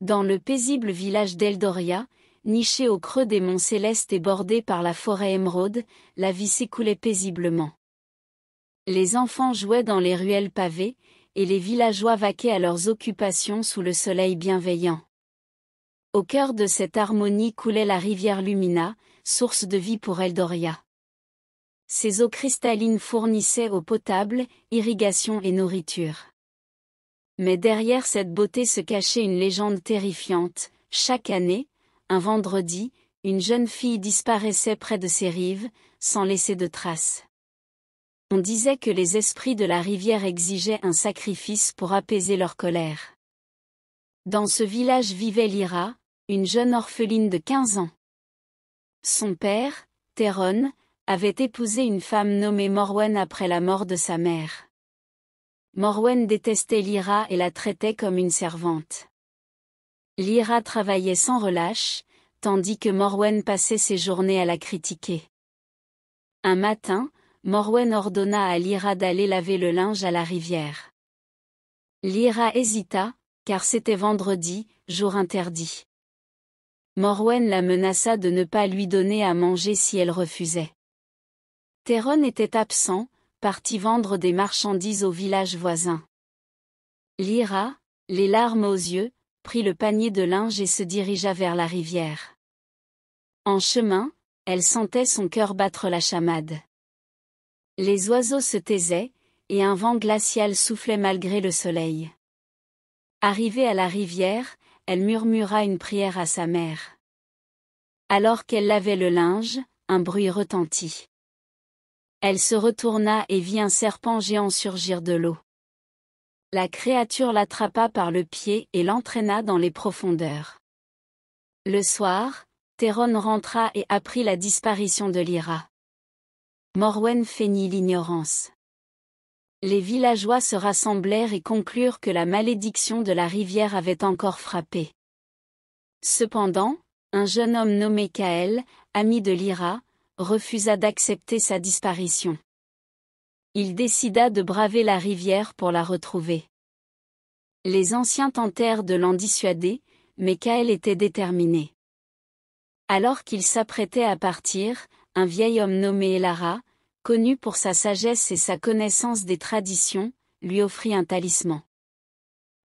Dans le paisible village d'Eldoria, niché au creux des monts Célestes et bordé par la forêt émeraude, la vie s'écoulait paisiblement. Les enfants jouaient dans les ruelles pavées, et les villageois vaquaient à leurs occupations sous le soleil bienveillant. Au cœur de cette harmonie coulait la rivière Lumina, source de vie pour Eldoria. Ses eaux cristallines fournissaient eau potable, irrigation et nourriture. Mais derrière cette beauté se cachait une légende terrifiante. Chaque année, un vendredi, une jeune fille disparaissait près de ces rives, sans laisser de traces. On disait que les esprits de la rivière exigeaient un sacrifice pour apaiser leur colère. Dans ce village vivait Lyra, une jeune orpheline de 15 ans. Son père, Théron, avait épousé une femme nommée Morwen après la mort de sa mère. Morwen détestait Lyra et la traitait comme une servante. Lyra travaillait sans relâche, tandis que Morwen passait ses journées à la critiquer. Un matin, Morwen ordonna à Lyra d'aller laver le linge à la rivière. Lyra hésita, car c'était vendredi, jour interdit. Morwen la menaça de ne pas lui donner à manger si elle refusait. Théron était absent, parti vendre des marchandises au village voisin. Lyra, les larmes aux yeux, prit le panier de linge et se dirigea vers la rivière. En chemin, elle sentait son cœur battre la chamade. Les oiseaux se taisaient, et un vent glacial soufflait malgré le soleil. Arrivée à la rivière, elle murmura une prière à sa mère. Alors qu'elle lavait le linge, un bruit retentit. Elle se retourna et vit un serpent géant surgir de l'eau. La créature l'attrapa par le pied et l'entraîna dans les profondeurs. Le soir, Théron rentra et apprit la disparition de Lyra. Morwen feignit l'ignorance. Les villageois se rassemblèrent et conclurent que la malédiction de la rivière avait encore frappé. Cependant, un jeune homme nommé Kael, ami de Lyra, refusa d'accepter sa disparition. Il décida de braver la rivière pour la retrouver. Les anciens tentèrent de l'en dissuader, mais Kael était déterminé. Alors qu'il s'apprêtait à partir, un vieil homme nommé Elara, connu pour sa sagesse et sa connaissance des traditions, lui offrit un talisman.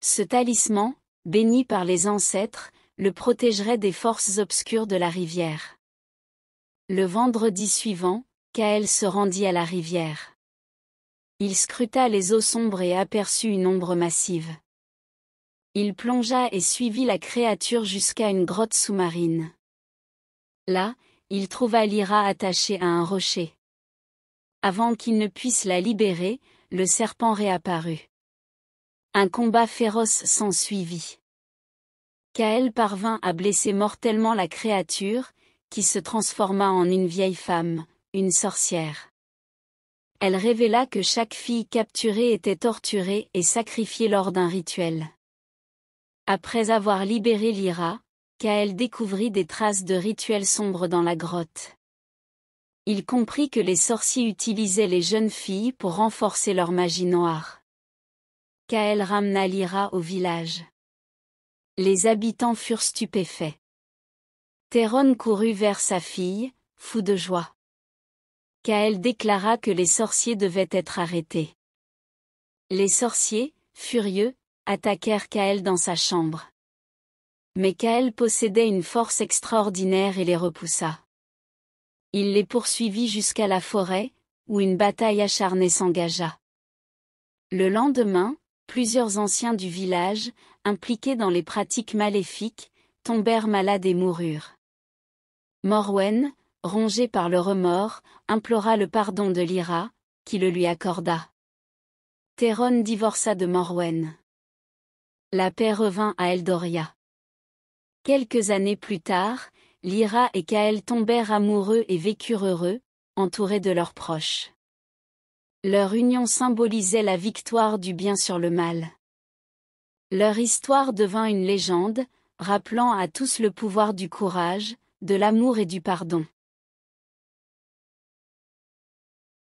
Ce talisman, béni par les ancêtres, le protégerait des forces obscures de la rivière. Le vendredi suivant, Kael se rendit à la rivière. Il scruta les eaux sombres et aperçut une ombre massive. Il plongea et suivit la créature jusqu'à une grotte sous-marine. Là, il trouva Lyra attachée à un rocher. Avant qu'il ne puisse la libérer, le serpent réapparut. Un combat féroce s'ensuivit. Kael parvint à blesser mortellement la créature, qui se transforma en une vieille femme, une sorcière. Elle révéla que chaque fille capturée était torturée et sacrifiée lors d'un rituel. Après avoir libéré Lyra, Kael découvrit des traces de rituels sombres dans la grotte. Il comprit que les sorciers utilisaient les jeunes filles pour renforcer leur magie noire. Kael ramena Lyra au village. Les habitants furent stupéfaits. Théron courut vers sa fille, fou de joie. Kael déclara que les sorciers devaient être arrêtés. Les sorciers, furieux, attaquèrent Kael dans sa chambre. Mais Kael possédait une force extraordinaire et les repoussa. Il les poursuivit jusqu'à la forêt, où une bataille acharnée s'engagea. Le lendemain, plusieurs anciens du village, impliqués dans les pratiques maléfiques, tombèrent malades et moururent. Morwen, rongé par le remords, implora le pardon de Lyra, qui le lui accorda. Théron divorça de Morwen. La paix revint à Eldoria. Quelques années plus tard, Lyra et Kael tombèrent amoureux et vécurent heureux, entourés de leurs proches. Leur union symbolisait la victoire du bien sur le mal. Leur histoire devint une légende, rappelant à tous le pouvoir du courage, de l'amour et du pardon.